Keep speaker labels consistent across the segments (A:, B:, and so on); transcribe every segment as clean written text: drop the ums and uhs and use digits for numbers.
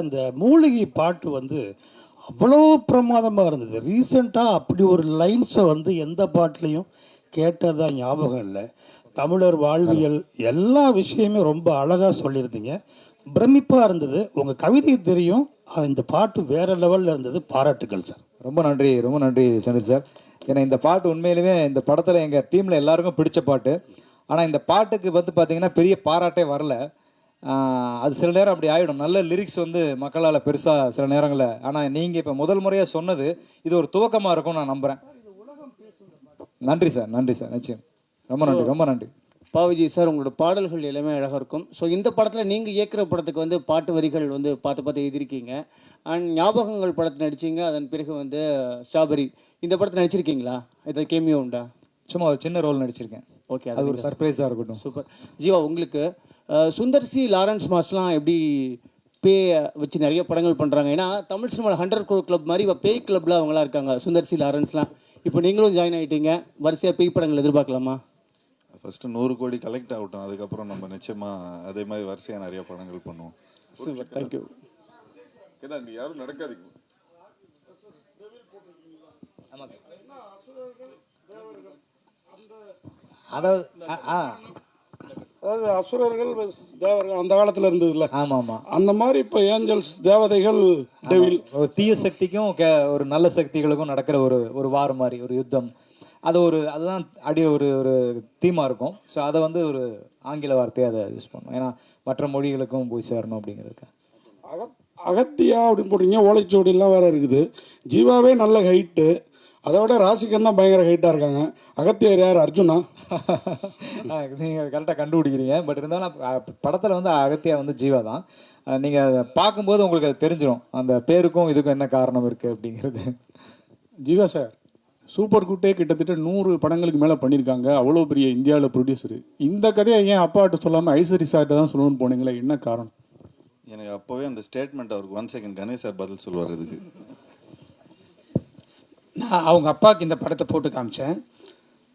A: அந்த மூலிகை பாட்டு வந்து அவ்வளோ பிரமாதமாக இருந்தது. ரீசெண்டாக அப்படி ஒரு லைன்ஸை வந்து எந்த பாட்டுலேயும் கேட்டதாக ஞாபகம் இல்லை. தமிழர் வாழ்வியல் எல்லா விஷயமே ரொம்ப அழகாக சொல்லியிருந்தீங்க. பிரமிப்பாக இருந்தது. உங்கள் கவிதை தெரியும், இந்த பாட்டு வேறு லெவலில் இருந்தது. பாராட்டுக்கள் சார்.
B: ரொம்ப நன்றி செந்தில் சார். ஏன்னா இந்த பாட்டு உண்மையிலுமே இந்த படத்தில் எங்கள் டீமில் எல்லாருக்கும் பிடிச்ச பாட்டு. ஆனால் இந்த பாட்டுக்கு வந்து பார்த்தீங்கன்னா பெரிய பாராட்டே வரல. அது சில நேரம் அப்படி ஆகிடும். நல்ல லிரிக்ஸ் வந்து மக்களால் பெருசாக சில நேரங்களில். ஆனால் நீங்கள் இப்போ முதல் முறையாக சொன்னது இது ஒரு துவக்கமாக இருக்கும் நான் நம்புகிறேன். நன்றி சார் நிச்சயம். ரொம்ப நன்றி
C: பாவிஜி சார். உங்களோட பாடல்கள் எல்லாமே அழகாக இருக்கும். ஸோ இந்த படத்தில் நீங்கள் இயக்குற படத்துக்கு வந்து பாட்டு வரிகள் வந்து பார்த்து எழுதியிருக்கீங்க. அண்ட் ஞாபகங்கள் படத்தில் நடிச்சிங்க. அதன் பிறகு வந்து ஸ்ட்ராபெரி இந்த படத்தில் நடிச்சிருக்கீங்களா? இது கேமியோ உண்டா?
B: சும்மா ஒரு சின்ன ரோல் நடிச்சிருக்கேன்.
C: ஓகே,
B: அது ஒரு சர்ப்ரைஸாக இருக்கட்டும்.
C: சூப்பர். ஜீவா, உங்களுக்கு சுந்தர் சி லாரன்ஸ் மாஸ்லாம் எப்படி பே வச்சு நிறைய படங்கள் பண்ணுறாங்க? ஏன்னா தமிழ் சினிமாவில் 100 crore கிளப் மாதிரி இப்போ பேய் கிளப்ல அவங்களாம் இருக்காங்க, சுந்தர் சி லாரன்ஸ்லாம். இப்போ நீங்களும் ஜாயின் ஆகிட்டீங்க. வரிசையாக பேய் படங்கள் எதிர்பார்க்கலாமா?
D: ஃபஸ்ட்டு 100 கோடி கலெக்ட் ஆகட்டும், அதுக்கப்புறம் நம்ம நிச்சயமாக அதே மாதிரி வரிசையாக நிறைய படங்கள் பண்ணுவோம்.
C: Super, thank you.
E: ஏன்னா நீ யாரும் நடக்காதீங்க.
B: அதாவது
F: அசுரர்கள் தேவர்கள் அந்த காலத்துல இருந்ததுல.
B: ஆமா.
F: அந்த மாதிரி இப்ப ஏஞ்சல்ஸ் தேவதைகள் டெவில்.
B: ஒரு தீய சக்திக்கும் ஒரு நல்ல சக்திகளுக்கும் நடக்கிற ஒரு வார் மாதிரி ஒரு யுத்தம். அதுதான் அடி ஒரு தீமா இருக்கும். ஸோ அதை வந்து ஒரு ஆங்கில வார்த்தையை அதை யூஸ் பண்ணுவோம். ஏன்னா மற்ற மொழிகளுக்கும் போய் சேரணும் அப்படிங்கிறதுக்கு.
F: அகத்தியா அப்படின்னு போட்டீங்க. ஓலைச்சுவடிலாம் வேற இருக்குது. ஜீவாவே நல்ல ஹைட்டு. அதை விட ராசிகன் தான் பயங்கர ஹைட்டாக இருக்காங்க. அகத்தியர் யார்? அர்ஜுனா?
B: நீங்கள் கரெக்டாக கண்டுபிடிக்கிறீங்க. பட் இருந்தாலும் படத்தில் வந்து அகத்தியா வந்து ஜீவா தான். நீங்கள் பார்க்கும்போது உங்களுக்கு அது தெரிஞ்சிடும் அந்த பேருக்கும் இதுக்கும் என்ன காரணம் இருக்குது அப்படிங்கிறது.
G: ஜீவா சார் சூப்பர் குட்டே கிட்டத்தட்ட 100 படங்களுக்கு மேலே பண்ணியிருக்காங்க. அவ்வளோ பெரிய இந்தியாவில் ப்ரொடியூசரு. இந்த கதையை ஏன் அப்பாட்ட சொல்லாமல் ஐஸ்வரி சார்கிட்ட தான் சொல்லணும்னு போனீங்களே, என்ன காரணம்?
D: எனக்கு அப்போவே அந்த ஸ்டேட்மெண்ட் அவருக்கு 1 செகண்ட் கணேஷ் சார் பதில் சொல்லுவார். இதுக்கு
H: நான் அவங்க அப்பாவுக்கு இந்த படத்தை போட்டு காமிச்சேன்.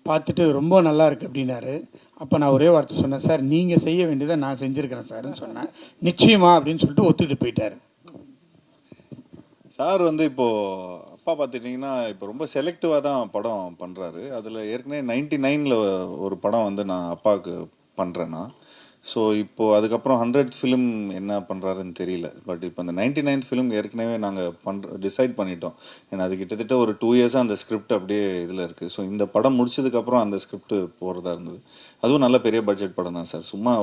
H: பார்த்துட்டு ரொம்ப நல்லா இருக்குது அப்படின்னாரு. அப்போ நான் ஒரே வார்த்தை சொன்னேன், சார் நீங்கள் செய்ய வேண்டியதை நான் செஞ்சுருக்கிறேன் சார்ன்னு சொன்னேன். நிச்சயமா அப்படின்னு சொல்லிட்டு ஒத்துக்கிட்டு போயிட்டார்.
D: சார் வந்து இப்போது அப்பா பார்த்துட்டிங்கன்னா இப்போ ரொம்ப செலக்டிவாக தான் படம் பண்ணுறாரு. அதில் ஏற்கனவே 99ல் ஒரு படம் வந்து நான் அப்பாவுக்கு பண்ணுறேன்னா. ஸோ இப்போது அதுக்கப்புறம் 100th ஃபிலிம் என்ன பண்ணுறாருன்னு தெரியல. பட் இப்போ அந்த 99th ஃபிலிம் ஏற்கனவே நாங்கள் டிசைட் பண்ணிட்டோம். ஏன்னா அது கிட்டத்தட்ட ஒரு 2 இயர்ஸாக அந்த ஸ்கிரிப்ட் அப்படியே இதில் இருக்குது. ஸோ இந்த படம் முடிச்சதுக்கப்புறம் அந்த ஸ்கிரிப்ட் போகிறதா இருந்தது. அதுவும் நல்ல பெரிய பட்ஜெட் படம் தான் சார். சும்மா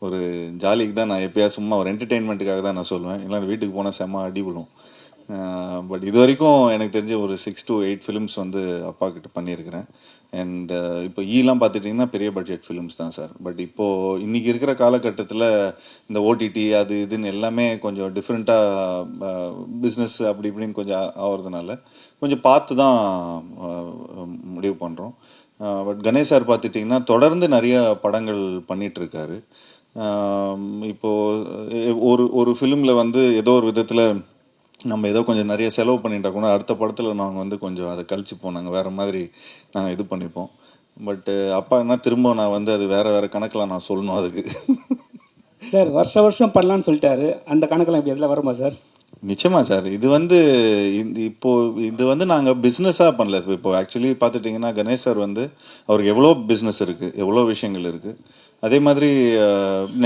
D: ஒரு ஜாலிக்கு தான் நான் எப்போயா சும்மா ஒரு என்டர்டெயின்மெண்ட்டுக்காக தான் நான் சொல்லுவேன். இல்லைன்னா வீட்டுக்கு போனால் செம்ம அடி விழும். பட் இது வரைக்கும் எனக்கு தெரிஞ்ச ஒரு 6 to 8 ஃபிலிம்ஸ் வந்து அப்பா கிட்ட பண்ணியிருக்கிறேன். அண்ட் இப்போ ஈலாம் பார்த்துட்டிங்கன்னா பெரிய பட்ஜெட் ஃபிலிம்ஸ் தான் சார். பட் இப்போது இன்றைக்கி இருக்கிற காலகட்டத்தில் இந்த ஓடிடி அது இதுன்னு எல்லாமே கொஞ்சம் டிஃப்ரெண்ட்டாக பிஸ்னஸ் அப்படி இப்படின்னு கொஞ்சம் ஆகிறதுனால கொஞ்சம் பார்த்து தான் முடிவு பண்ணுறோம். பட் கணேஷ் சார் பார்த்துட்டிங்கன்னா தொடர்ந்து நிறைய படங்கள் பண்ணிகிட்ருக்காரு. இப்போது ஒரு ஃபிலிமில் வந்து ஏதோ ஒரு விதத்தில் நம்ம ஏதோ கொஞ்சம் நிறைய செலவு பண்ணிட்டா கூட அடுத்த படத்தில் நாங்கள் வந்து கொஞ்சம் அதை கழிச்சுப்போம். நாங்கள் வேறு மாதிரி நாங்கள் இது பண்ணிப்போம். பட்டு அப்பா என்ன திரும்ப நான் வந்து அது வேறு கணக்கில் நான் சொல்லணும் அதுக்கு.
H: சார் வருஷம் பண்ணலான்னு சொல்லிட்டாரு. அந்த கணக்கெல்லாம் இப்படி எதில் வருமா சார்?
D: நிச்சயமாக சார். இது வந்து இது வந்து நாங்கள் பிஸ்னஸாக பண்ணல. இப்போ ஆக்சுவலி பார்த்துட்டிங்கன்னா கணேஷ் சார் வந்து அவருக்கு எவ்வளோ பிஸ்னஸ் இருக்குது, எவ்வளோ விஷயங்கள் இருக்குது. அதே மாதிரி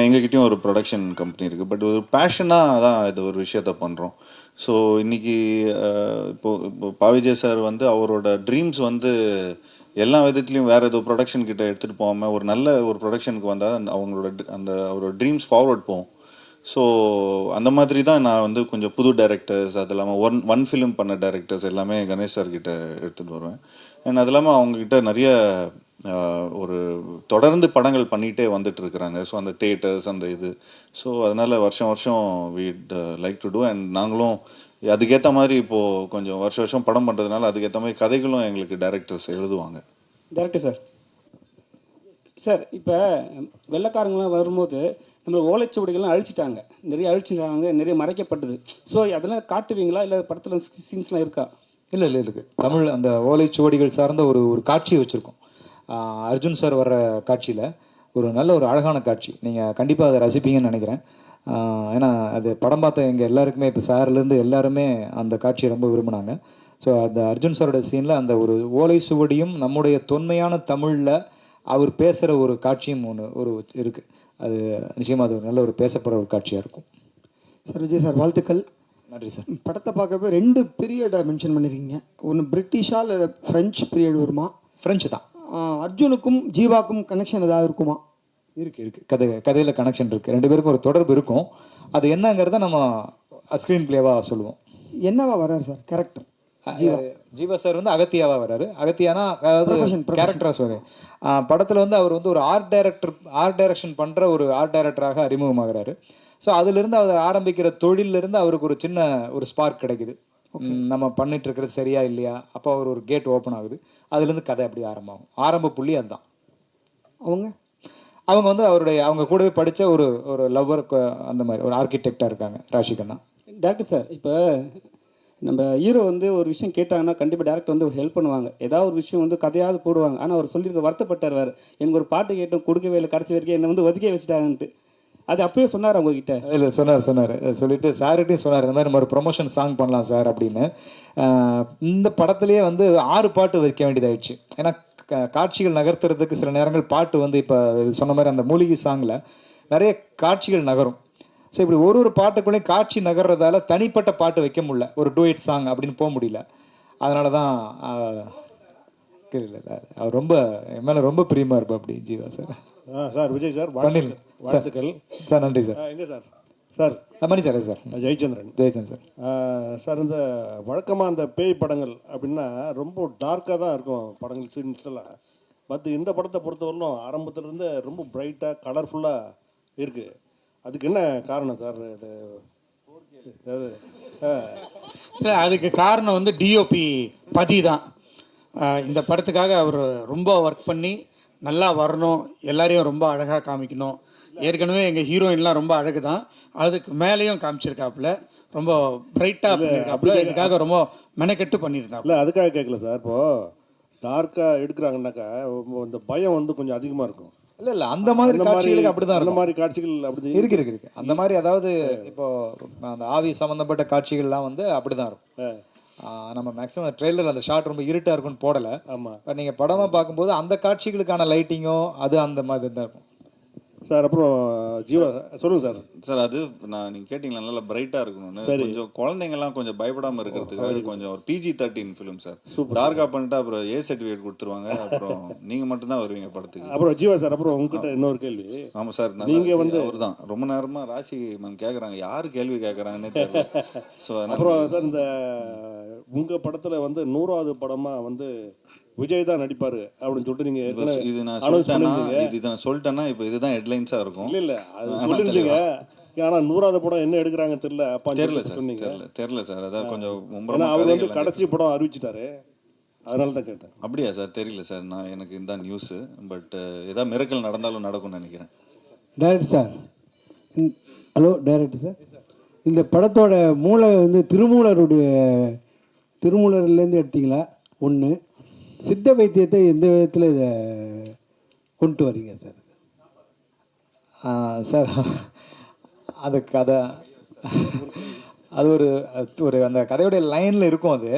D: எங்ககிட்டயும் ஒரு ப்ரொடக்ஷன் கம்பெனி இருக்குது. பட் ஒரு பேஷனாக தான் இது ஒரு விஷயத்த பண்ணுறோம். ஸோ இன்றைக்கி இப்போ பாவிஜய் சார் வந்து அவரோட ட்ரீம்ஸ் வந்து எல்லா விதத்துலையும் வேறு ஏதோ ப்ரொடக்ஷன் கிட்ட எடுத்துகிட்டு போகாமல் ஒரு நல்ல ஒரு ப்ரொடக்ஷனுக்கு வந்தால் அவரோட ட்ரீம்ஸ் ஃபார்வர்ட் போகும். ஸோ அந்த மாதிரி தான் நான் வந்து கொஞ்சம் புது டைரக்டர்ஸ், அது இல்லாமல் ஒன் ஃபிலிம் பண்ண டைரக்டர்ஸ் எல்லாமே கணேஷ் சார் கிட்ட எடுத்துகிட்டு வருவேன். அண்ட் அது இல்லாமல் அவங்கக்கிட்ட நிறைய ஒரு தொடர்ந்து படங்கள் பண்ணிகிட்டே வந்துட்டு இருக்கிறாங்க. ஸோ அந்த தியேட்டர்ஸ் அந்த இது. ஸோ அதனால் வருஷம் வீட் லைக் டு டூ. அண்ட் நாங்களும் அதுக்கேற்ற மாதிரி இப்போது கொஞ்சம் வருஷம் படம் பண்ணுறதுனால அதுக்கேற்ற மாதிரி கதைகளும் எங்களுக்கு டைரக்டர்ஸ் எழுதுவாங்க.
H: டேரக்டர் சார், சார் இப்போ வெள்ளைக்காரங்களாம் வரும்போது நம்ம ஓலைச்சுவடிகள்லாம் அழிச்சிட்டாங்க, நிறைய மறைக்கப்பட்டது. ஸோ அதெல்லாம் காட்டுவீங்களா, இல்லை படத்தில் சீன்ஸ்லாம் இருக்கா?
B: இல்லை இருக்குது. தமிழ் அந்த ஓலைச்சுவடிகள் சார்ந்த ஒரு காட்சி வச்சுருக்கோம். அர்ஜுன் சார் வர்ற காட்சியில் ஒரு நல்ல ஒரு அழகான காட்சி. நீங்கள் கண்டிப்பாக அதை ரசிப்பீங்கன்னு நினைக்கிறேன். ஏன்னா அது படம் பார்த்த எங்கள் எல்லாருக்குமே இப்போ சார்லேருந்து எல்லாருமே அந்த காட்சியை ரொம்ப விரும்பினாங்க. ஸோ அந்த அர்ஜுன் சாரோட சீனில் அந்த ஒரு ஓலை சுவடியும் நம்முடைய தொன்மையான தமிழில் அவர் பேசுகிற ஒரு காட்சியும் ஒரு இருக்குது. அது நிச்சயமாக அது ஒரு நல்ல ஒரு பேசப்படுற ஒரு காட்சியாக இருக்கும்.
I: சார் விஜய் சார் வாழ்த்துக்கள்.
B: நன்றி சார்.
I: படத்தை பார்க்கப்ப 2 பீரியடை மென்ஷன் பண்ணியிருக்கீங்க. ஒன்று பிரிட்டிஷா இல்லை ஃப்ரெஞ்ச் பீரியட் வருமா?
B: ஃப்ரெஞ்சு தான்.
I: அர்ஜுனுக்கும் ஜீவாக்கும் கனெக்ஷன் ஏதாவது இருக்குமா?
B: இருக்குது. கதையில் கனெக்ஷன் இருக்குது. 2 பேருக்கும் ஒரு தொடர்பு இருக்கும். அது என்னங்கிறத நம்ம ஸ்க்ரீன் பிளேவாக சொல்லுவோம்.
I: என்னவா வர்றாரு சார் கேரக்டர்?
B: ஜீவா சார் வந்து அகத்தியாவா வர்றாரு. அகத்தியானா அதாவது கேரக்டரா சார் படத்தில் வந்து அவர் வந்து ஒரு ஆர்ட் டைரக்ஷன் பண்ணுற ஒரு ஆர்ட் டைரக்டராக அறிமுகமாகிறாரு. ஸோ அதிலிருந்து அவர் ஆரம்பிக்கிற தொழிலிருந்து அவருக்கு ஒரு சின்ன ஒரு ஸ்பார்க் கிடைக்குது. நம்ம பண்ணிட்டு இருக்கிறது சரியா இல்லையா, அப்போ அவர் ஒரு கேட் ஓப்பன் ஆகுது. அதுலேருந்து கதை அப்படி ஆரம்பமாகும். ஆரம்ப புள்ளி அதுதான். அவங்க வந்து அவங்க கூடவே படித்த ஒரு லவ்வர், அந்த மாதிரி ஒரு ஆர்கிடெக்டாக இருக்காங்க ராஷிகண்ணா.
H: டேரக்டர் சார், இப்போ நம்ம ஹீரோ வந்து ஒரு விஷயம் கேட்டாங்கன்னா கண்டிப்பாக டேரக்டர் வந்து ஒரு ஹெல்ப் பண்ணுவாங்க. ஏதாவது ஒரு விஷயம் வந்து கதையாவது போடுவாங்க. ஆனால் அவர் சொல்லியிருக்க வருத்தப்பட்டார் வேறு, எங்கள் ஒரு பாட்டு கேட்டோம் கொடுக்கவே இல்லை, கடைசி வரைக்கும் என்னை வந்து ஒதுக்கே வச்சுட்டாங்கன்ட்டு. அது அப்பயே சொன்னார் அவங்ககிட்ட?
B: இல்லை, சொன்னார். சொல்லிட்டு சார்கிட்டையும் சொன்னார், இந்த மாதிரி நம்ம ஒரு ப்ரொமோஷன் சாங் பண்ணலாம் சார் அப்படின்னு. இந்த படத்துலேயே வந்து 6 பாட்டு வைக்க வேண்டியதாயிடுச்சு. ஏன்னா காட்சிகள் நகர்த்துறதுக்கு சில நேரங்கள் பாட்டு வந்து இப்போ சொன்ன மாதிரி அந்த மூலிகை சாங்கில் நிறைய காட்சிகள் நகரும். ஸோ இப்படி ஒரு பாட்டுக்குள்ளேயும் காட்சி நகர்றதால தனிப்பட்ட பாட்டு வைக்க முடியல, ஒரு டூயட் சாங் அப்படின்னு போக முடியல. அதனால தான் அவர் ரொம்ப என் மேலே ரொம்ப பிரியமா இருப்பா அப்படி Jeeva sir.
J: Sir Vijay sir
B: வாழ்த்துக்கள் சார். நன்றி சார்.
J: எங்கே sir? Sir
B: Mani sir. Sir
J: Jayachandran sir. Sir இந்த வழக்கமாக அந்த பேய் படங்கள் அப்படின்னா ரொம்ப டார்க்காக தான் இருக்கும் படங்கள், சீன்ஸ் எல்லாம். பட் இந்த படத்தை பொறுத்தவரையிலும் ஆரம்பத்துலேருந்து ரொம்ப பிரைட்டாக கலர்ஃபுல்லாக இருக்குது. அதுக்கு என்ன காரணம் சார்?
K: இல்லை, அதுக்கு காரணம் வந்து டிஓபி பதி தான். இந்த படத்துக்காக அவர் ரொம்ப ஒர்க் பண்ணி நல்லா வரணும், எல்லாரையும் ரொம்ப அழகாக காமிக்கணும். ஏற்கனவே எங்கள் ஹீரோயின்லாம் ரொம்ப அழகு தான், அதுக்கு மேலேயும் காமிச்சிருக்காப்புல, ரொம்ப பிரைட்டாக பண்ணியிருக்காப்புல. இதுக்காக ரொம்ப மெனக்கெட்டு பண்ணியிருந்தாப்புல.
J: இல்லை, அதுக்காக கேட்கல சார். இப்போது டார்க்காக எடுக்கிறாங்கன்னாக்கா இந்த பயம் வந்து கொஞ்சம் அதிகமாக இருக்கும்.
B: இல்ல அந்த மாதிரி காட்சிகளுக்கு அப்படிதான்,
J: அந்த மாதிரி காட்சிகள் அப்படி
B: இருக்கு. அந்த மாதிரி அதாவது இப்போ அந்த ஆவி சம்பந்தப்பட்ட காட்சிகள்லாம் வந்து அப்படிதான் இருக்கும். நம்ம மேக்ஸிமம் ட்ரெய்லர் அந்த ஷாட் ரொம்ப இருட்டா இருக்கும்னு போடல.
J: ஆமா,
B: நீங்க படமா பார்க்கும்போது அந்த காட்சிகளுக்கான லைட்டிங்கோ அது அந்த மாதிரி தான் இருக்கும்
J: சார். அப்புறம் ஜீவா சொல்லுங்க சார்.
D: சார் அது நீங்க கேட்டீங்களா, நல்லா பிரைட்டா இருக்கணும்னு. கொஞ்சம் குழந்தைங்கலாம் கொஞ்சம் பயப்படாம இருக்கிறதுக்காக கொஞ்சம் ஒரு PG-13 ஃபிலிம் சார். டார்க்கா பண்ணிட்டு அப்புறம் A சர்டிஃபிகேட் கொடுத்துருவாங்க. அப்புறம் நீங்க மட்டும் தான் வருவீங்க படத்துக்கு.
J: அப்புறம் ஜீவா சார், அப்புறம் உங்ககிட்ட இன்னொரு கேள்வி.
D: ஆமா சார்,
J: நீங்க வந்து
D: அவர்தான் ரொம்ப நேரமா ராசி மேம் கேக்குறாங்க, யாரு கேள்வி கேக்குறாங்கன்னு தெரியல. ஸோ
J: அப்புறம் சார் இந்த உங்க படத்துல வந்து 100வது படமா வந்து விஜய் தான் நடிப்பாரு அப்படின்னு சொல்லிட்டு நீங்க
D: இது நான் சொல்லிட்டேன்னா இப்போ இதுதான் ஹெட்லைன்ஸா இருக்கும்.
J: இல்ல அது சொல்லிருந்தீங்க. ஆனா 100வது படம் என்ன எடுக்கிறாங்க தெரியல.
D: தெரியல சார். அதான் கொஞ்சம்
J: அவர் வந்து கடைசி படம் அறிவிச்சிட்டாரு, அதனால தான் கேட்டேன்.
D: அப்படியா சார்? தெரியல சார், நான் எனக்கு இந்த நியூஸ். பட் ஏதாவது மிரக்கல் நடந்தாலும் நடக்கும்னு நினைக்கிறேன்.
L: Director sir, hello director sir, இந்த படத்தோட மூளை வந்து திருமூலர்லேருந்து எடுத்தீங்களா? ஒன்று, சித்த வைத்தியத்தை எந்த விதத்தில் இதை கொண்டு வரீங்க சார்?
B: சார் அது கதை, அது ஒரு அந்த கதையுடைய லைனில் இருக்கும். அது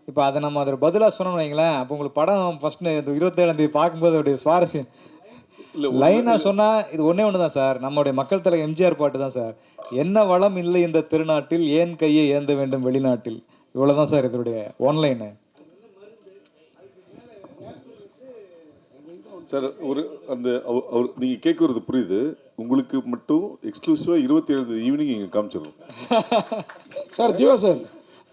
B: இப்போ அதை நம்ம அதில் பதிலாக சொன்னோம்னு வைங்களேன், அப்போ உங்களுக்கு படம் ஃபஸ்ட்டு 27ஆம் தேதி பார்க்கும்போது அவருடைய சுவாரஸ்யம் லைனாக சொன்னால் இது ஒன்று தான் சார். நம்மளுடைய மக்கள் தலை எம்ஜிஆர் பாட்டு தான் சார். என்ன வளம் இல்லை இந்த திருநாட்டில், ஏன் கையை ஏந்த வேண்டும் வெளிநாட்டில். இவ்வளோதான் சார் இதனுடைய ஒன்லைனு.
E: சார் ஒரு அந்த அவர் நீங்கள் கேட்குறது புரியுது. உங்களுக்கு மட்டும் எக்ஸ்க்ளூசிவாக 27 ஈவினிங் இங்கே காமிச்சிடணும்
F: சார். ஜீவா சார்,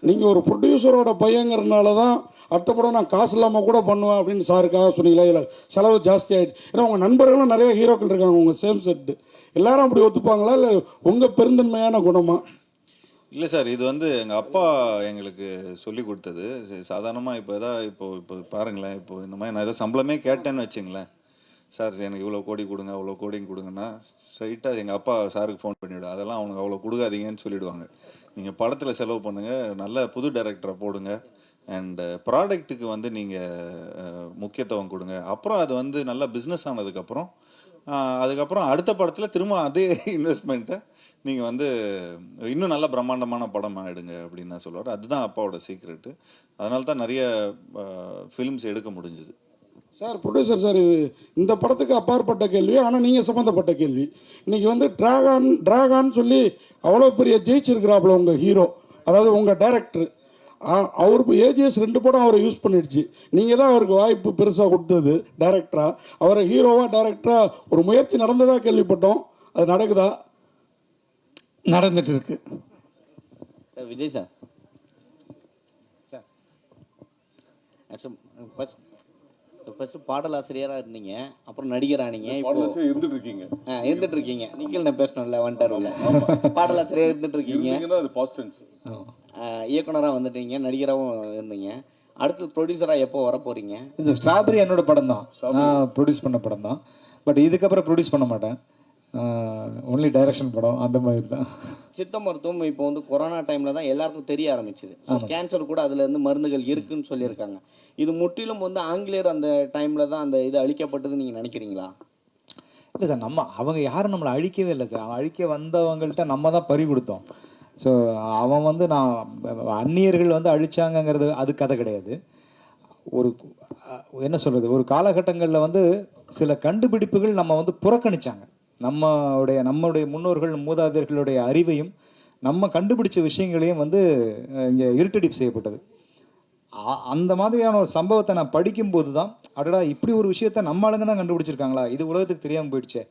F: நீங்கள் ஒரு ப்ரொடியூசரோட பையங்கிறதுனால தான் அடுத்த படம் நான் காசு இல்லாமல் கூட பண்ணுவேன் அப்படின்னு சாருக்காக சொன்னீங்களா? இல்லை செலவு ஜாஸ்தி ஆகிடுச்சு? ஏன்னா உங்கள் நண்பர்களும் நிறைய ஹீரோக்கள் இருக்காங்க உங்கள் சேம் செட்டு, எல்லாரும் அப்படி ஒத்துப்பாங்களா? இல்லை உங்கள் பெருந்தன்மையான குணமா?
D: இல்லை சார், இது வந்து எங்கள் அப்பா எங்களுக்கு சொல்லி கொடுத்தது. சாதாரணமாக இப்போ பாருங்களேன், இப்போ இந்த மாதிரி நான் ஏதோ சம்பளமே கேட்டேன்னு வச்சுங்களேன், சார் எனக்கு இவ்வளோ கோடி கொடுங்க அவ்வளோ கோடிங்க கொடுங்கன்னா ஸ்ட்ரைட்டாக எங்கள் அப்பா சாருக்கு ஃபோன் பண்ணிவிடும். அதெல்லாம் அவனுக்கு அவ்வளோ கொடுக்காதீங்கன்னு சொல்லிவிடுவாங்க. நீங்கள் படத்தில் செலவு பண்ணுங்கள், நல்ல புது டைரக்டரை போடுங்க, அண்ட் ப்ராடக்ட்டுக்கு வந்து நீங்கள் முக்கியத்துவம் கொடுங்க. அப்புறம் அது வந்து நல்லா பிஸ்னஸ் ஆனதுக்கப்புறம் அதுக்கப்புறம் அடுத்த படத்தில் திரும்ப அதே இன்வெஸ்ட்மெண்ட்டை நீங்கள் வந்து இன்னும் நல்ல பிரம்மாண்டமான படமாக எடுங்க அப்படின்னு தான் சொல்லுவார். அதுதான் அப்பாவோட சீக்ரெட்டு. அதனால தான் நிறைய ஃபிலிம்ஸ் எடுக்க முடிஞ்சுது.
F: சார் ப்ரொடியூசர் சார், இது இந்த படத்துக்கு அப்பாற்பட்ட கேள்வி, ஆனால் நீங்கள் சம்மந்தப்பட்ட கேள்வி. இன்றைக்கி வந்து டிராகான்னு சொல்லி அவ்வளோ பெரிய ஜெயிச்சிருக்கிறாப்புல உங்கள் ஹீரோ, அதாவது உங்கள் டைரக்டர். அவருக்கு ஏஜிஎஸ் 2 படம் அவரை யூஸ் பண்ணிடுச்சு. நீங்கள் தான் அவருக்கு வாய்ப்பு பெருசாக கொடுத்தது டைரக்டராக. அவரை ஹீரோவாக டைரக்டராக ஒரு முயற்சி நடந்ததாக கேள்விப்பட்டோம். அது நடக்குதா?
K: நடந்துட்டு இருக்கு.
C: விஜய் சார், ஃபர்ஸ்ட் பாடலாசிரியராக இருந்தீங்க, அப்புறம் நடிகரானீங்க,
E: இருந்துட்டு இருக்கீங்க.
C: இருந்துட்டு இருக்கீங்க. நீங்கள் நான் பேசணும்ல வந்துட்டாருல, பாடலாசிரியர் இருந்துட்டு இருக்கீங்க, இயக்குனராக வந்துட்டீங்க, நடிகராகவும் இருந்தீங்க. அடுத்து ப்ரொடியூசராக எப்போ வர போறீங்க?
B: இந்த ஸ்ட்ராபெரி என்னோட படம் தான், நான் ப்ரொடியூஸ் பண்ண படம் தான். பட் இதுக்கப்புறம் ப்ரொடியூஸ் பண்ண மாட்டேன், ஒன்லி டைரக்ஷன் படம் அந்த மாதிரி தான்.
C: சித்த மருத்துவம் இப்போ வந்து கொரோனா டைமில் தான் எல்லாருக்கும் தெரிய ஆரம்பிச்சுது. கேன்சர் கூட அதில் இருந்து மருந்துகள் இருக்குன்னு சொல்லியிருக்காங்க. இது முற்றிலும் வந்து ஆங்கிலேயர் அந்த டைமில் தான் அந்த இது அழிக்கப்பட்டதுன்னு நீங்கள் நினைக்கிறீங்களா?
B: இல்லை சார், அவங்க யாரும் நம்மளை அழிக்கவே இல்லை சார். அழிக்க வந்தவங்கள்ட்ட நம்ம தான் பறி கொடுத்தோம். ஸோ அவன் வந்து அந்நியர்கள் வந்து அழிச்சாங்கங்கிறது அது கதை கிடையாது. ஒரு என்ன சொல்கிறது, ஒரு காலகட்டங்களில் வந்து சில கண்டுபிடிப்புகள் நம்ம வந்து புறக்கணிச்சாங்க. நம்மளுடைய முன்னோர்கள் மூதாதையர்களுடைய அறிவையும் நம்ம கண்டுபிடிச்ச விஷயங்களையும் வந்து இங்கே இருட்டடிப்பு செய்யப்பட்டது. அந்த மாதிரியான ஒரு சம்பவத்தை நான் படிக்கும்போது தான், அடடா இப்படி ஒரு விஷயத்த நம்ம ஆளுங்க தான் கண்டுபிடிச்சிருக்காங்களா, இது உலகத்துக்கு தெரியாமல் போயிடுச்சே.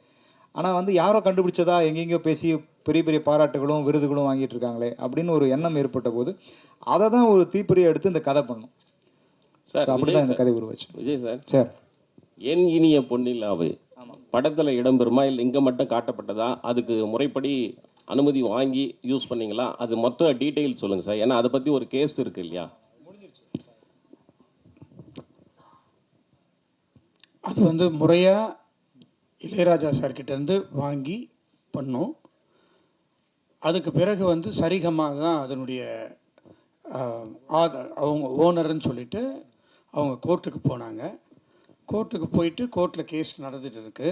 B: ஆனால் வந்து யாரோ கண்டுபிடிச்சதா எங்கெங்கயோ பேசி பெரிய பெரிய பாராட்டுகளும் விருதுகளும் வாங்கிட்டு இருக்காங்களே அப்படின்னு ஒரு எண்ணம் ஏற்பட்ட போது அதை தான் ஒரு தீப்பொறியை எடுத்து இந்த கதை பண்ணும் சார். அப்படிதான் இந்த கதை உருவாச்சு.
M: விஜய் சார்,
B: சார்
M: என் இனிய பொன்னிலாவு படத்துல இடம்பெறுமா, இல்லை இங்க மட்டும் காட்டப்பட்டதா, அதுக்கு முறைப்படி அனுமதி வாங்கி யூஸ் பண்ணீங்களா, அது மொத்த டீட்டெயில் சொல்லுங்க சார். ஏன்னா அதை பத்தி ஒரு கேஸ் இருக்கு இல்லையா?
K: அது வந்து முறையா இளையராஜா சார்கிட்ட இருந்து வாங்கி பண்ணோம். அதுக்கு பிறகு வந்து சரிகமாக தான் அதனுடைய அவங்க ஓனர்னு சொல்லிட்டு அவங்க கோர்ட்டுக்கு போனாங்க. கோர்ட்டுக்கு போயிட்டு கோர்ட்டில் கேஸ் நடந்துட்டு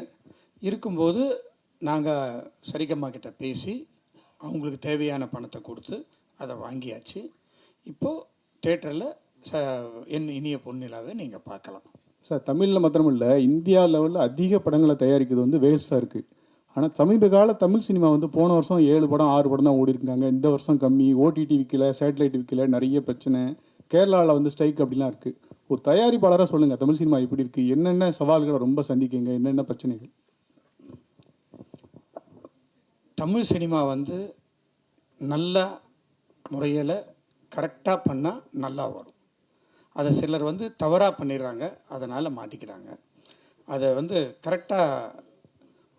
K: இருக்கும்போது நாங்கள் சரிகம்மா கிட்ட பேசி அவங்களுக்கு தேவையான பணத்தை கொடுத்து அதை வாங்கியாச்சு. இப்போது தேட்டரில் என் இனிய பொன்னிலாவை நீங்கள் பார்க்கலாம்
G: சார். தமிழில் மாத்திரமில்லை, இந்தியா லெவலில் அதிக படங்களை தயாரிக்கிறது வந்து வேல்ஸாக இருக்குது. ஆனால் சமீப கால தமிழ் சினிமா வந்து போன வருஷம் 7 படம் 6 படம் தான் ஓடி இருக்காங்க. இந்த வருஷம் கம்மி, ஓடிடி விற்கல, சேட்டலைட் விற்கல, நிறைய பிரச்சனை. கேரளாவில் வந்து ஸ்ட்ரைக் அப்படிலாம் இருக்குது. ஒரு தயாரிப்பாளராக சொல்லுங்கள், தமிழ் சினிமா எப்படி இருக்குது, என்னென்ன சவால்களை ரொம்ப சந்திக்குங்க, என்னென்ன பிரச்சனைகள்?
K: தமிழ் சினிமா வந்து நல்ல முறையில் கரெக்டாக பண்ணால் நல்லா வரும். அதை சிலர் வந்து தவறாக பண்ணிடுறாங்க, அதனால் மாட்டிக்கிறாங்க. அதை வந்து கரெக்டாக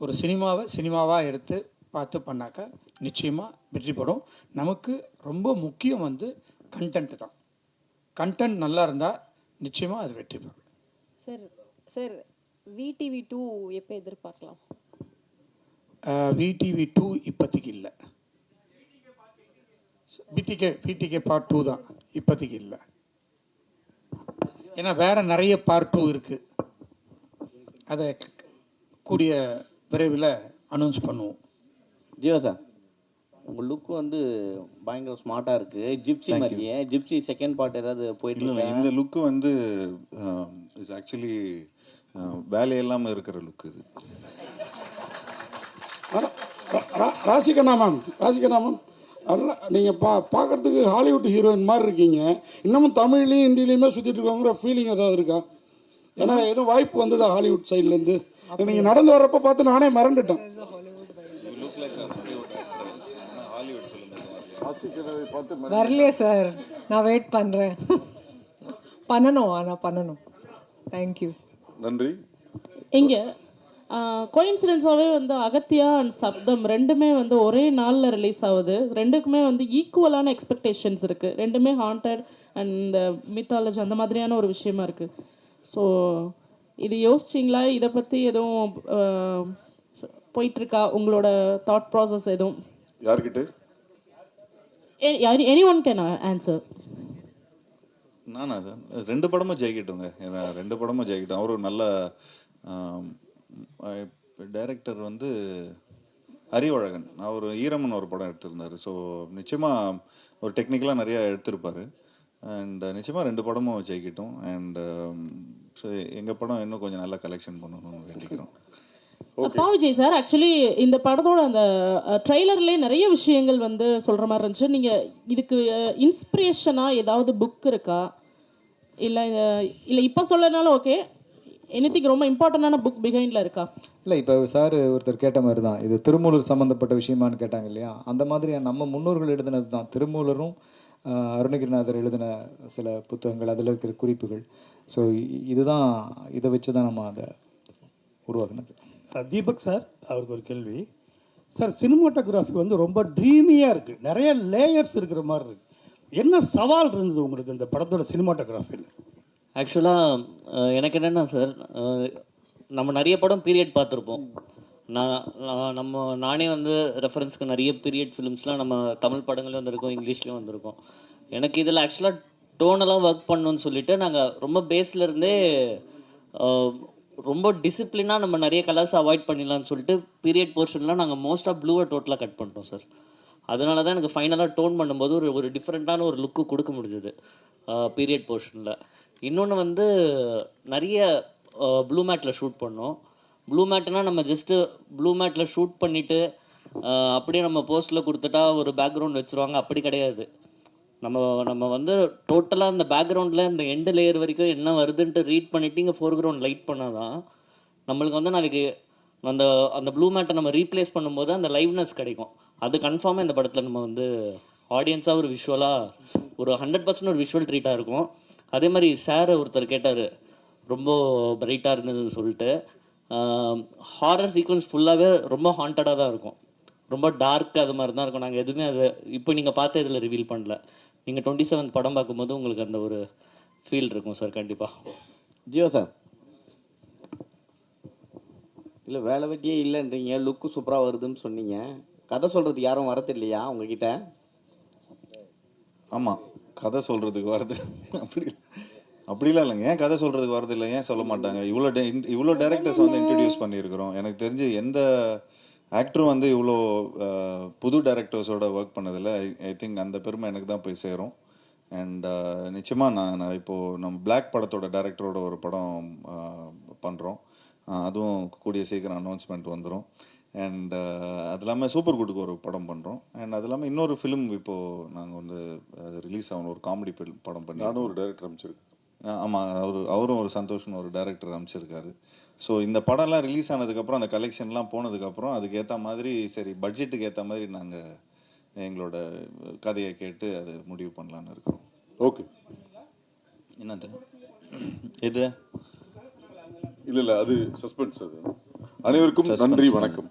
K: ஒரு சினிமாவாக எடுத்து பார்த்து பண்ணாக்கா நிச்சயமாக வெற்றி பெறும். நமக்கு ரொம்ப முக்கியம் வந்து கண்டென்ட் தான். கண்டென்ட் நல்லா இருந்தால் நிச்சயமாக அது வெற்றி பெறும்.
N: சார் VTV 2 எப்போ எதிர்பார்க்கலாம்?
K: VTV 2 இப்போதைக்கு இல்லை. VTK பார்ட் 2 தான் இப்போதைக்கு இல்லை. ஏன்னா வேற நிறைய பார்ட் 2 இருக்கு. அதை கூடிய விரைவில் அனௌன்ஸ் பண்ணுவோம்.
C: ஜீவா சார், உங்கள் லுக் வந்து பயங்கர ஸ்மார்ட்டாக இருக்குது. ஜிப்சி மாதிரியே. ஜிப்சி செகண்ட் பார்ட் ஏதாவது போயிட்டு
D: இல்லை, இந்த லுக்கு வந்து இஸ் ஆக்சுவலி வேலையில்லாமல் இருக்கிற லுக் இது.
F: ராசிகண்ணா மேம், நல்லா நீங்கள் பார்க்குறதுக்கு ஹாலிவுட் ஹீரோயின் மாதிரி இருக்கீங்க. இன்னமும் தமிழ்லையும் ஹிந்திலையுமே சுற்றிட்டு இருக்கோங்கிற ஃபீலிங் ஏதாவது இருக்கா? ஏன்னா எதுவும் வாய்ப்பு வந்ததா ஹாலிவுட் சைட்லேருந்து? நீங்கள் நடந்து வர்றப்ப பார்த்து நானே மறந்துட்டேன்.
O: வரலையே சார், நான் வெயிட் பண்ணுறேன். பண்ணணும். தேங்க்யூ,
E: நன்றி.
N: இங்கே கோயின்சிடென்ஸாகவே வந்து அகத்தியா அண்ட் சப்தம் ரெண்டுமே வந்து ஒரே நாளில் ரிலீஸ் ஆகுது. ரெண்டுக்குமே வந்து ஈக்குவலான எக்ஸ்பெக்டேஷன்ஸ் இருக்குது. ரெண்டுமே ஹாண்டட் அண்ட் மித்தாலஜி அந்த மாதிரியான ஒரு விஷயமா இருக்குது. ஸோ இது யோசிச்சிங்களா? இதை பற்றி எதுவும் போயிட்டுருக்கா உங்களோட தாட் ப்ராசஸ் எதுவும்?
E: யார்கிட்ட?
N: anyone can answer.
D: நானா சார், 2 படமும் ஜெயிக்கட்டுங்க. ஏன்னா 2 படமும் ஜெயிக்கட்டும். அவரு நல்ல டைரக்டர் வந்து அறிவழகன் அவர் ஈரம்னு ஒரு படம் எடுத்திருந்தார். ஸோ நிச்சயமாக ஒரு டெக்னிக்கலாக நிறையா எடுத்திருப்பார். அண்ட் நிச்சயமாக 2 படமும் ஜெயிக்கட்டும். அண்ட் ஸோ எங்கள் படம் இன்னும் கொஞ்சம் நல்லா கலெக்ஷன் பண்ணணும்னு வேண்டிக்கிறோம்.
N: அப்பா விஜய் சார், ஆக்சுவலி இந்த படத்தோட அந்த ட்ரெய்லர்லேயே நிறைய விஷயங்கள் வந்து சொல்கிற மாதிரி இருந்துச்சு. நீங்கள் இதுக்கு இன்ஸ்பிரேஷனாக ஏதாவது புக் இருக்கா? இல்லை இப்போ சொல்லனாலும் ஓகே, எனிதிங் ரொம்ப இம்பார்ட்டண்டான புக் பிஹைண்டில் இருக்கா?
B: இல்லை, இப்போ சார் ஒருத்தர் கேட்ட மாதிரி தான், இது திருமூலர் சம்மந்தப்பட்ட விஷயமானு கேட்டாங்க இல்லையா? அந்த மாதிரி நம்ம முன்னோர்கள் எழுதினது தான். திருமூலரும் அருணகிரிநாதர் எழுதின சில புத்தகங்கள், அதில் இருக்கிற குறிப்புகள். ஸோ இதுதான், இதை வச்சு தான் நம்ம அதை உருவாக்குனது.
A: தீபக் சார், அவருக்கு ஒரு கேள்வி சார். சினிமாட்டோகிராஃபி வந்து ரொம்ப ட்ரீமியாக இருக்குது, நிறைய லேயர்ஸ் இருக்கிற மாதிரி இருக்குது. என்ன சவால் இருந்தது உங்களுக்கு இந்த படத்தோட சினிமாட்டோகிராஃபியில்?
P: ஆக்சுவலாக எனக்கு என்னென்னா சார், நம்ம நிறைய படம் பீரியட் பார்த்துருப்போம். நானே வந்து ரெஃபரன்ஸ்க்கு நிறைய பீரியட் ஃபிலிம்ஸ்லாம் நம்ம தமிழ் படங்களையும் வந்திருக்கோம், இங்கிலீஷ்லேயும் வந்திருக்கோம். எனக்கு இதில் ஆக்சுவலாக டோனெல்லாம் ஒர்க் பண்ணணும்னு சொல்லிட்டு நாங்கள் ரொம்ப பேஸ்லேருந்தே ரொம்ப டிசிப்ளினாக நம்ம நிறைய கலர்ஸ் அவாய்ட் பண்ணிடலாம்னு சொல்லிட்டு பீரியட் போர்ஷன்லாம் நாங்கள் மோஸ்ட்டாக ப்ளூவை டோட்டலாக கட் பண்ணிட்டோம் சார். அதனால தான் எனக்கு ஃபைனலாக டோன் பண்ணும்போது ஒரு டிஃப்ரெண்ட்டான ஒரு லுக்கு கொடுக்க முடிஞ்சது பீரியட் போர்ஷனில். இன்னொன்று வந்து நிறைய ப்ளூ மேட்டில் ஷூட் பண்ணோம். ப்ளூ மேட்னால் நம்ம ஜஸ்ட்டு ப்ளூ மேட்டில் ஷூட் பண்ணிவிட்டு அப்படியே நம்ம போஸ்ட்டில் கொடுத்துட்டா ஒரு பேக்ரவுண்ட் வச்சுருவாங்க, அப்படி கிடையாது. நம்ம வந்து டோட்டலாக அந்த பேக்ரவுண்டில் இந்த எண்டு லேயர் வரைக்கும் என்ன வருதுன்ட்டு ரீட் பண்ணிவிட்டு இங்கே ஃபோர்க்ரவுண்ட் லைட் பண்ணால் தான் நம்மளுக்கு வந்து நாளைக்கு அந்த ப்ளூ மேட்டை நம்ம ரீப்ளேஸ் பண்ணும்போது அந்த லைவ்னஸ் கிடைக்கும். அது கன்ஃபார்மாக இந்த படத்தில் நம்ம வந்து ஆடியன்ஸாக ஒரு விஷுவலாக ஒரு 100% ஒரு விஷுவல் ட்ரீட்டாக இருக்கும். அதே மாதிரி சார் ஒருத்தர் கேட்டார், ரொம்ப பிரைட்டாக இருந்ததுன்னு சொல்லிட்டு. ஹாரர் சீக்வன்ஸ் ஃபுல்லாகவே ரொம்ப ஹாண்டடாக தான் இருக்கும், ரொம்ப டார்க் அது மாதிரி தான் இருக்கும். நாங்கள் எதுவுமே அதை இப்போ நீங்கள் பார்த்து இதில் ரிவீல் பண்ணல. நீங்கள் 27th படம் பார்க்கும்போது உங்களுக்கு அந்த ஒரு ஃபீல் இருக்கும் சார் கண்டிப்பாக.
Q: ஜியோ சார், இல்லை வேலை வெட்டியே இல்லைன்றீங்க, லுக்கு சூப்பராக வருதுன்னு சொன்னீங்க. கதை சொல்கிறதுக்கு யாரும் வரது இல்லையா உங்ககிட்ட?
D: ஆமாம், கதை சொல்கிறதுக்கு வரது அப்படிலாம் இல்லைங்க. ஏன் கதை சொல்கிறதுக்கு வரது இல்லை? ஏன் சொல்ல மாட்டாங்க? இவ்வளோ டேரக்டர்ஸ் வந்து இன்ட்ரடியூஸ் பண்ணியிருக்கிறோம். எனக்கு தெரிஞ்சு எந்த ஆக்டரும் வந்து இவ்வளோ புது டைரக்டர்ஸோட ஒர்க் பண்ணதில்லை. ஐ திங்க் அந்த பெருமை எனக்கு தான் போய் சேரும். அண்ட் நிச்சயமாக நான் இப்போது நம்ம பிளாக் படத்தோட டைரக்டரோட ஒரு படம் பண்ணுறோம். அதுவும் கூடிய சீக்கிரம் அனௌன்ஸ்மெண்ட் வந்துடும். அண்ட் அது இல்லாமல் சூப்பர் குட்டுக்கு ஒரு படம் பண்ணுறோம். அண்ட் அது இல்லாமல் இன்னொரு ஃபிலிம் இப்போது நாங்கள் வந்து ரிலீஸ் ஆகணும், ஒரு காமெடி படம் பண்ணி.
E: நானும் ஒரு டைரக்டர் அமைச்சிருக்கேன்.
D: ஆமாம், அவரும் ஒரு சந்தோஷம்னு ஒரு டைரக்டர் அமைச்சிருக்காரு. ஸோ இந்த படம்லாம் ரிலீஸ் ஆனதுக்கப்புறம், அந்த கலெக்ஷன்லாம் போனதுக்கப்புறம் அதுக்கு ஏற்ற மாதிரி, சரி பட்ஜெட்டுக்கு ஏற்ற மாதிரி நாங்கள் எங்களோட கதையை கேட்டு அது முடிவு பண்ணலான்னு இருக்கோம்.
E: ஓகே,
D: என்னது இது?
E: இல்லை அது சஸ்பென்ஸ். அது அனைவருக்கும் நன்றி, வணக்கம்.